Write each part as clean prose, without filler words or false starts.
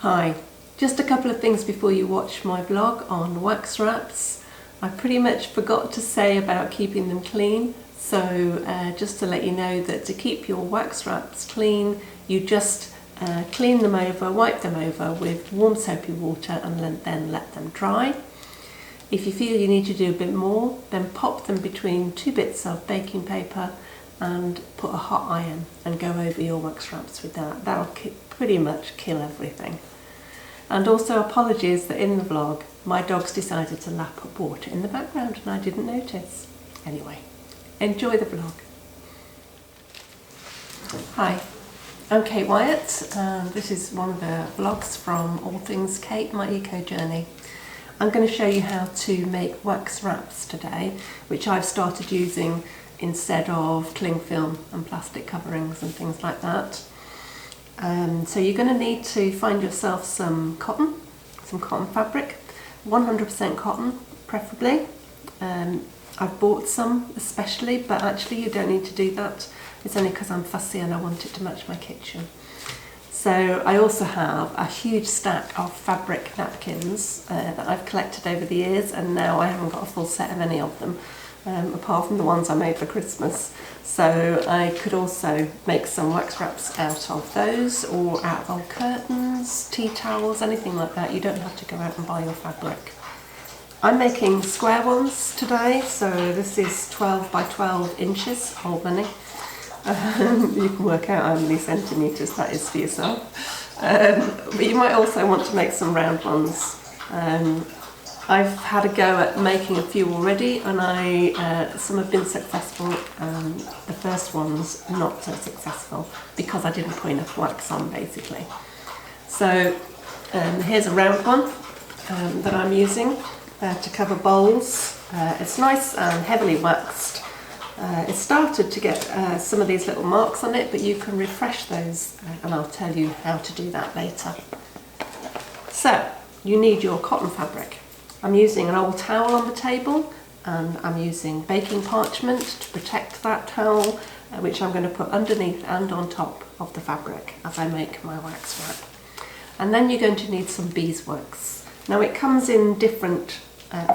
Hi, just a couple of things before you watch my vlog on wax wraps. I pretty much forgot to say about keeping them clean, so just to let you know that to keep your wax wraps clean, you just clean them over, wipe them over with warm soapy water and then let them dry. If you feel you need to do a bit more, then pop them between two bits of baking paper and put a hot iron and go over your wax wraps with that. That'll pretty much kill everything. And also apologies that in the vlog my dogs decided to lap up water in the background and I didn't notice. Anyway, enjoy the vlog. Hi, I'm Kate Wyatt and this is one of the vlogs from All Things Kate, my eco journey. I'm going to show you how to make wax wraps today, which I've started using instead of cling film and plastic coverings and things like that. So you're going to need to find yourself some cotton fabric, 100% cotton preferably. I've bought some especially, but actually you don't need to do that. It's only because I'm fussy and I want it to match my kitchen. So I also have a huge stack of fabric napkins that I've collected over the years, and now I haven't got a full set of any of them, apart from the ones I made for Christmas. So I could also make some wax wraps out of those, or out of old curtains, tea towels, anything like that. You don't have to go out and buy your fabric. I'm making square ones today, so this is 12 by 12 inches, old money. You can work out how many centimetres that is for yourself. But you might also want to make some round ones. I've had a go at making a few already, and some have been successful, the first one's not so successful because I didn't put enough wax on basically. So here's a round one that I'm using to cover bowls. It's nice and heavily waxed. It started to get some of these little marks on it, but you can refresh those and I'll tell you how to do that later. So you need your cotton fabric. I'm using an old towel on the table and I'm using baking parchment to protect that towel, which I'm going to put underneath and on top of the fabric as I make my wax wrap. And then you're going to need some beeswax. Now it comes in different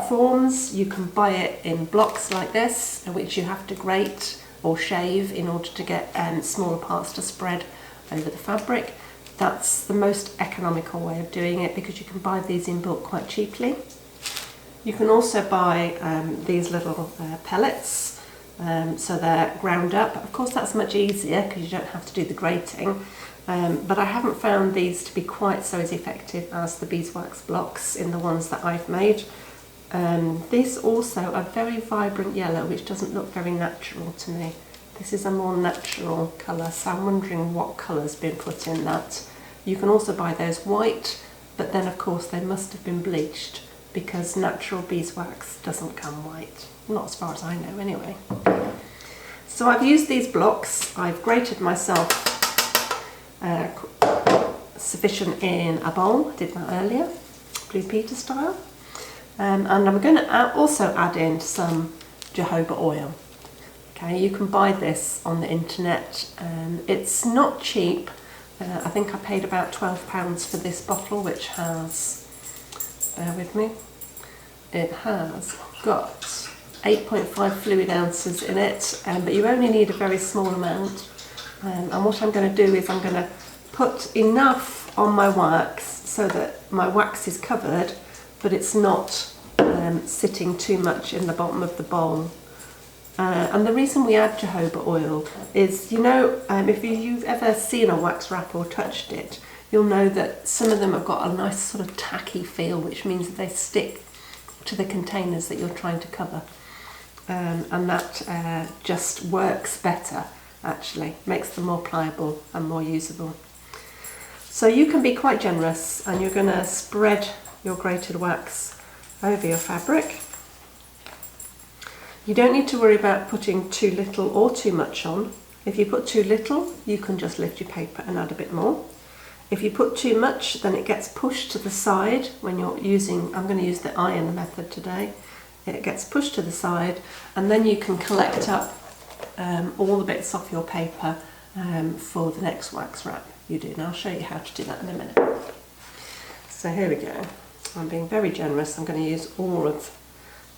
forms. You can buy it in blocks like this, which you have to grate or shave in order to get smaller parts to spread over the fabric. That's the most economical way of doing it because you can buy these in bulk quite cheaply. You can also buy these little pellets, so they're ground up. Of course that's much easier because you don't have to do the grating, but I haven't found these to be quite so as effective as the beeswax blocks in the ones that I've made. These also are very vibrant yellow, which doesn't look very natural to me. This is a more natural colour, so I'm wondering what colour's been put in that. You can also buy those white, but then of course they must have been bleached because natural beeswax doesn't come white, not as far as I know anyway. So I've used these blocks. I've grated myself sufficient in a bowl. I did that earlier, Blue Peter style. And I'm going to also add in some jojoba oil. Okay, you can buy this on the internet. It's not cheap. I think I paid about £12 for this bottle, which has, bear with me, it has got 8.5 fluid ounces in it, but you only need a very small amount. And what I'm going to do is I'm going to put enough on my wax so that my wax is covered, but it's not sitting too much in the bottom of the bowl. And the reason we add jojoba oil is, you know, if you've ever seen a wax wrap or touched it, you'll know that some of them have got a nice sort of tacky feel, which means that they stick to the containers that you're trying to cover. And that just works better, actually, makes them more pliable and more usable. So you can be quite generous, and you're going to spread your grated wax over your fabric. You don't need to worry about putting too little or too much on. If you put too little, you can just lift your paper and add a bit more. If you put too much, then it gets pushed to the side when you're using, I'm going to use the iron method today. It gets pushed to the side, and then you can collect up all the bits off your paper for the next wax wrap you do. And I'll show you how to do that in a minute. So here we go. I'm being very generous. I'm going to use all of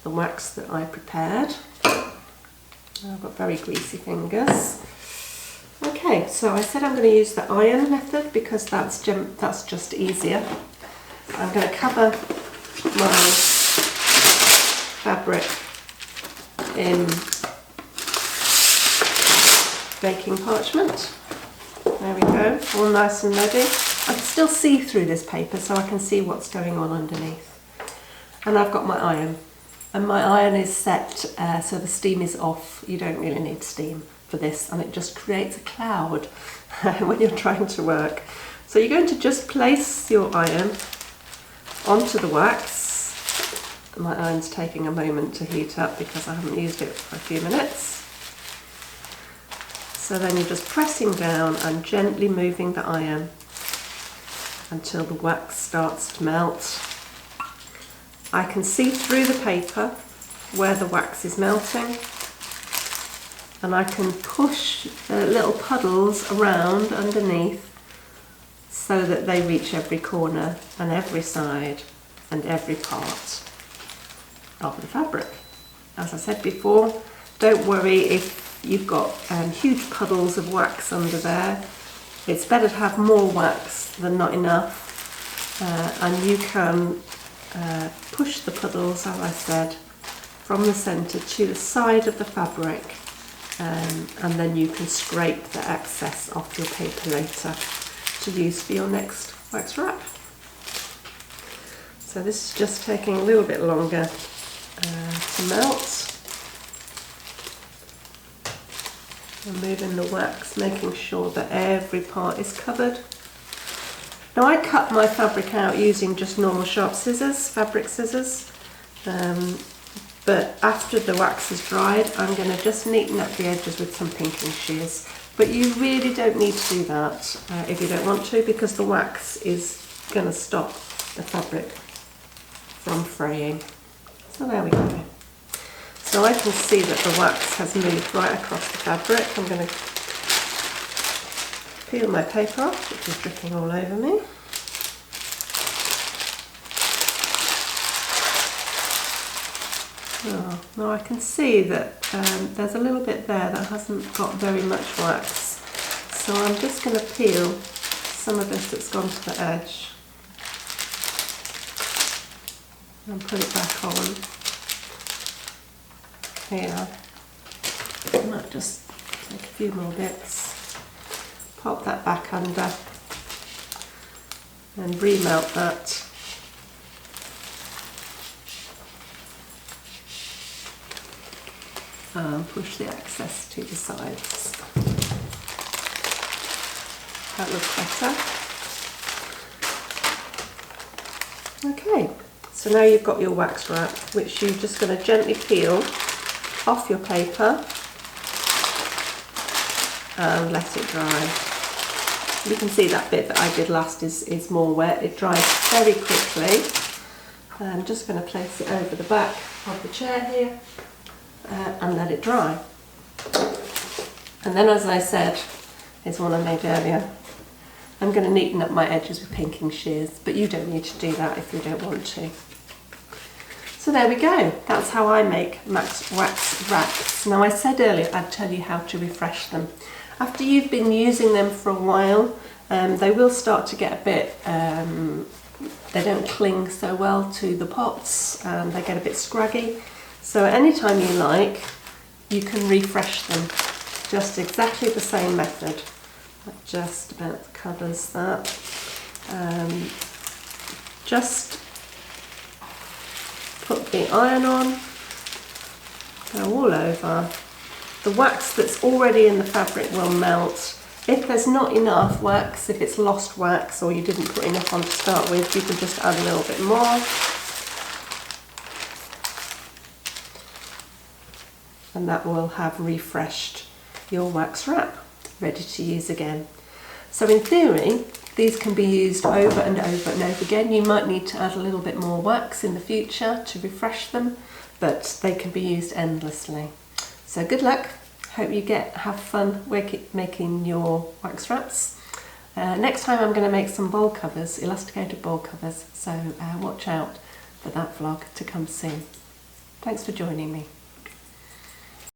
the wax that I prepared. I've got very greasy fingers. Okay, so I said I'm going to use the iron method because that's just easier. I'm going to cover my fabric in baking parchment. There we go, all nice and ready. I can still see through this paper so I can see what's going on underneath. And I've got my iron. And my iron is set so the steam is off. You don't really need steam for this, and it just creates a cloud when you're trying to work. So you're going to just place your iron onto the wax. My iron's taking a moment to heat up because I haven't used it for a few minutes. So then you're just pressing down and gently moving the iron until the wax starts to melt. I can see through the paper where the wax is melting, and I can push little puddles around underneath so that they reach every corner and every side and every part of the fabric. As I said before, don't worry if you've got huge puddles of wax under there. It's better to have more wax than not enough, and you can push the puddles, as I said, from the centre to the side of the fabric, and then you can scrape the excess off your paper later to use for your next wax wrap. So this is just taking a little bit longer to melt. I'm moving the wax, making sure that every part is covered. Now I cut my fabric out using just normal sharp scissors, fabric scissors, but after the wax is dried I'm going to just neaten up the edges with some pinking shears. But you really don't need to do that if you don't want to, because the wax is going to stop the fabric from fraying. So there we go. So I can see that the wax has moved right across the fabric. I'm going to peel my paper off, which is dripping all over me. Oh, now I can see that there's a little bit there that hasn't got very much wax. So I'm just going to peel some of this that's gone to the edge and put it back on. Here, I might just take a few more bits, pop that back under and remelt that. And push the excess to the sides. That looks better. Okay, so now you've got your wax wrap, which you're just going to gently peel off your paper and let it dry. You can see that bit that I did last is more wet. It dries very quickly. I'm just going to place it over the back of the chair here and let it dry. And then, as I said, is one I made earlier, I'm going to neaten up my edges with pinking shears, but you don't need to do that if you don't want to. So there we go, that's how I make wax wraps. Now I said earlier I'd tell you how to refresh them. After you've been using them for a while, they will start to get a bit, they don't cling so well to the pots, and they get a bit scraggy. So at any time you like, you can refresh them. Just exactly the same method. That just about covers that. Just put the iron on, go all over. The wax that's already in the fabric will melt. If there's not enough wax, if it's lost wax or you didn't put enough on to start with, you can just add a little bit more. And that will have refreshed your wax wrap, ready to use again. So in theory, these can be used over and over and over again. You might need to add a little bit more wax in the future to refresh them, but they can be used endlessly. So good luck. Hope you have fun making your wax wraps, Next time I'm going to make some bowl covers, elasticated bowl covers, so watch out for that vlog to come soon. Thanks for joining me.